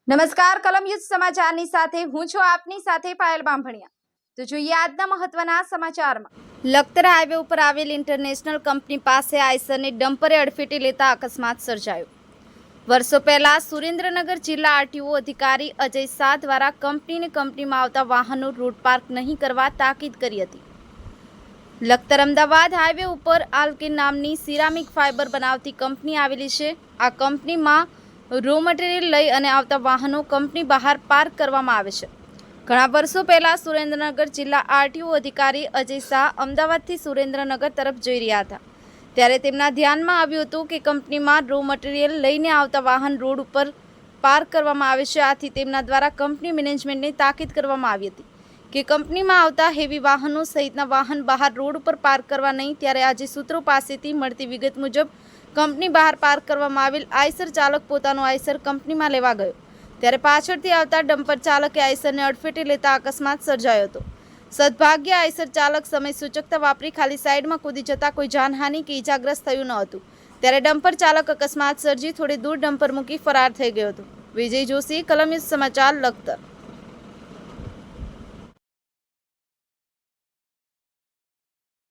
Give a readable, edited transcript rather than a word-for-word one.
નમસ્કાર કલમયુદ્ધ સમાચારની સાથે હું છું આપની સાથે પાયલ બાંભણિયા। તો જોઈએ આજના મહત્વના સમાચારમાં। લખતર હાઈવે ઉપર આવેલ ઇન્ટરનેશનલ કંપની પાસે આઈસરને ડમ્પરે અડફેટે લેતા અકસ્માત સર્જાયો। વર્ષો પહેલા સુરેન્દ્રનગર જિલ્લા આરટીઓ અધિકારી અજય શાહ દ્વારા કંપનીમાં આવતા વાહનો રોડ પાર્ક નહીં કરવા તાકીદ કરી હતી। લખતર અમદાવાદ હાઈવે ઉપર આલ્કેન નામની સિરામિક ફાઇબર બનાવતી કંપની આવેલી છે। આ કંપનીમાં રો મટીરિયલ લઈ અને આવતા વાહનો કંપની બહાર પાર્ક કરવામાં આવે છે। ઘણા વર્ષો પહેલા સુરેન્દ્રનગર જિલ્લા આરટીઓ અધિકારી અજય શાહ અમદાવાદથી સુરેન્દ્રનગર તરફ જઈ રહ્યા હતા, ત્યારે તેમના ધ્યાનમાં આવ્યું હતું કે કંપનીમાં રો મટીરિયલ લઈને આવતા વાહન રોડ ઉપર પાર્ક કરવામાં આવે છે। આથી તેમના દ્વારા કંપની મેનેજમેન્ટને તાકીદ કરવામાં આવી હતી કે કંપનીમાં આવતા હેવી વાહનો સહિતના વાહન બહાર રોડ ઉપર પાર્ક કરવા નહીં। ત્યારે આજે સૂત્રો પાસેથી મળતી વિગત મુજબ કંપની બહાર પાર્ક કરવામાં આવેલ આઈસર ચાલક પોતાનો આઈસર કંપનીમાં લેવા ગયો, ત્યારે પાછળથી આવતા ડમ્પર ચાલકે આઈસરને અડફેટે લેતા અકસ્માત સર્જાયો હતો। સદભાગ્ય આઈસર ચાલક સમય સૂચકતા વાપરી ખાલી સાઈડમાં કૂદી જતા કોઈ જાનહાનિ કે ઈજાગ્રસ્ત થયું ન હતું, ત્યારે ડમ્પર ચાલક અકસ્માત સર્જી થોડી દૂર ડમ્પર મૂકી ફરાર થઈ ગયો હતો। વિજય જોશી, કલમયુદ્ધ સમાચાર, લખતર।